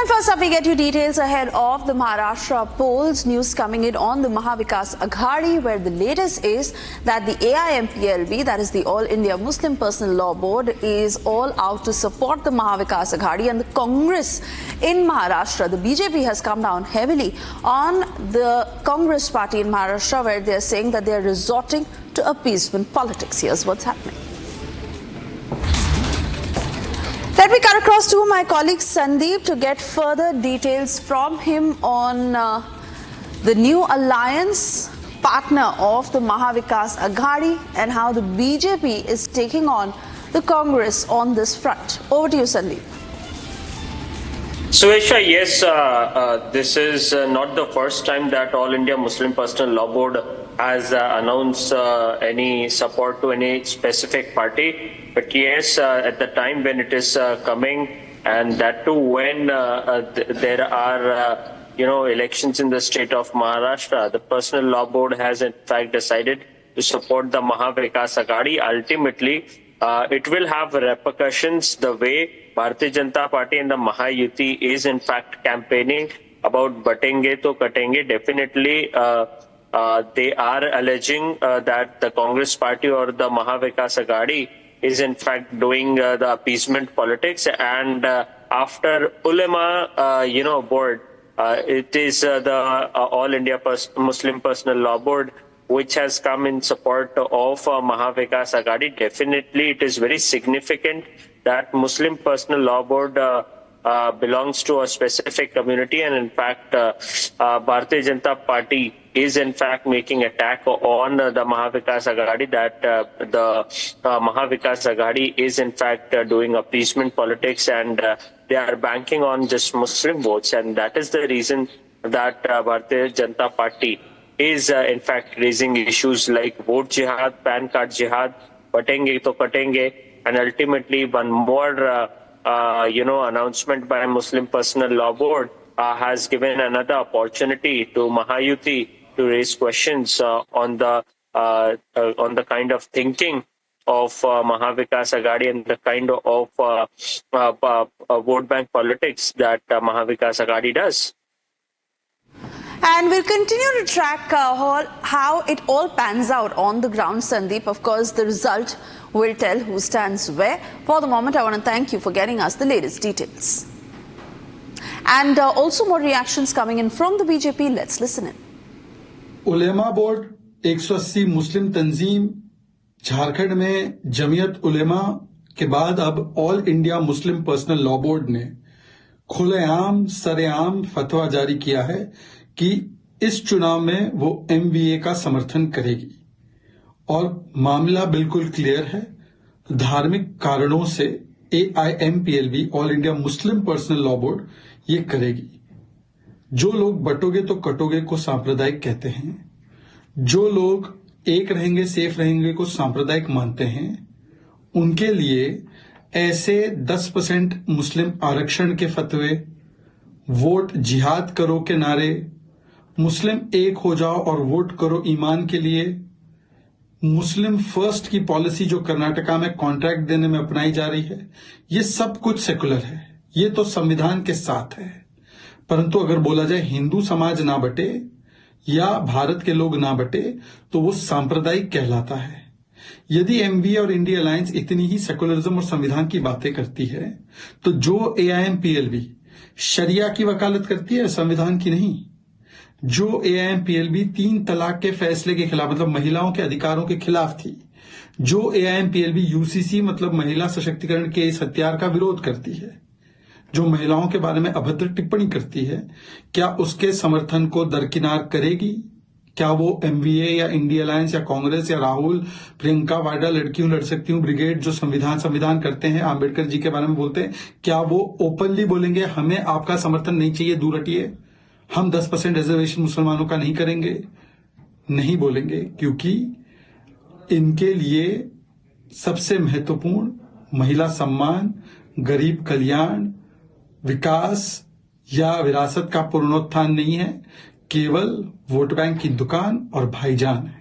And first up, we get you details ahead of the Maharashtra polls. News coming in on the Mahavikas Aghadi, where the latest is that the AIMPLB, that is the All India Muslim Personal Law Board, is all out to support the Mahavikas Aghadi. And the Congress in Maharashtra, the BJP, has come down heavily on the Congress party in Maharashtra, where they are saying that they are resorting to appeasement politics. Here's what's happening. Let me cut across to my colleague Sandeep to get further details from him on the new alliance partner of the Mahavikas Aghadi and how the BJP is taking on the Congress on this front. Over to you, Sandeep. Swesha, yes, this is not the first time that All India Muslim Personal Law Board has announced any support to any specific party. But yes, at the time when it is coming, and that too when there are elections in the state of Maharashtra, the Personal Law Board has in fact decided to support the Mahavikas Aghadi. Ultimately, it will have repercussions the way Bharatiya Janata Party and the Mahayuti is in fact campaigning about batenge to katenge. Definitely, they are alleging that the Congress party or the Mahavikas Aghadi is in fact doing the appeasement politics, and after Ulema, board, it is the All India Muslim Personal Law Board which has come in support of Mahavikas Aghadi. Definitely, it is very significant that Muslim Personal Law Board belongs to a specific community, and in fact, Bharatiya Janata Party is in fact making attack on the Mahavikas Aghadi, that the Mahavikas Aghadi is in fact doing appeasement politics, and they are banking on just Muslim votes, and that is the reason that Bharatiya Janata Party is in fact raising issues like vote jihad, PAN card jihad, batenge to katenge, and ultimately one more announcement by Muslim Personal Law Board has given another opportunity to Mahayuti to raise questions on the kind of thinking of Mahavikas Aghadi and the kind of vote bank politics that Mahavikas Aghadi does. And we'll continue to track how it all pans out on the ground, Sandeep. Of course, the result will tell who stands where. For the moment, I want to thank you for getting us the latest details. And also more reactions coming in from the BJP. Let's listen in. Ulema board 180 मुस्लिम तंजीम झारखंड में जमीयत उलेमा के बाद अब all India Muslim personal law board ने खुलेआम सरेआम फतवा जारी किया है कि इस चुनाव में वो एमवीए का समर्थन करेगी, और मामला बिल्कुल क्लियर है। धार्मिक कारणों से AIMPLB all India Muslim personal law board ये करेगी। जो लोग बटोगे तो कटोगे को सांप्रदायिक कहते हैं, जो लोग एक रहेंगे सेफ रहेंगे को सांप्रदायिक मानते हैं, उनके लिए ऐसे 10% मुस्लिम आरक्षण के फतवे, वोट जिहाद करो के नारे, मुस्लिम एक हो जाओ और वोट करो ईमान के लिए, मुस्लिम फर्स्ट की पॉलिसी जो कर्नाटका में कॉन्ट्रैक्ट देने में अपनाई जा रही है, ये सब कुछ सेकुलर है, ये तो संविधान के साथ है। परंतु अगर बोला जाए हिंदू समाज ना बटे या भारत के लोग ना बटे तो वो सांप्रदायिक कहलाता है। यदि एमवीए और इंडिया अलायंस इतनी ही सेकुलरिज्म और संविधान की बातें करती है, तो जो एआईएमपीएलबी शरिया की वकालत करती है, संविधान की नहीं। जो एआईएमपीएलबी 3 तलाक के फैसले के खिलाफ, मतलब महिलाओं के अधिकारों के खिलाफ थी, जो एआईएमपीएलबी यूसीसी मतलब महिला सशक्तिकरण के इस हथियार का विरोध करती है, जो महिलाओं के बारे में अभद्र टिप्पणी करती है, क्या उसके समर्थन को दरकिनार करेगी? क्या वो एमवीए या इंडिया अलायंस या कांग्रेस या राहुल, प्रियंका वाड्रा, लड़की हूं लड़ सकती हूं ब्रिगेड जो संविधान करते हैं, आंबेडकर जी के बारे में बोलते हैं, क्या वो ओपनली बोलेंगे हमें आपका समर्थन नहीं चाहिए, दूर हटिए, हम 10% रिजर्वेशन मुसलमानों का नहीं करेंगे? नहीं बोलेंगे, क्योंकि इनके लिए सबसे महत्वपूर्ण महिला सम्मान, गरीब कल्याण, विकास या विरासत का पुनरुत्थान नहीं है, केवल वोट बैंक की दुकान और भाईजान है।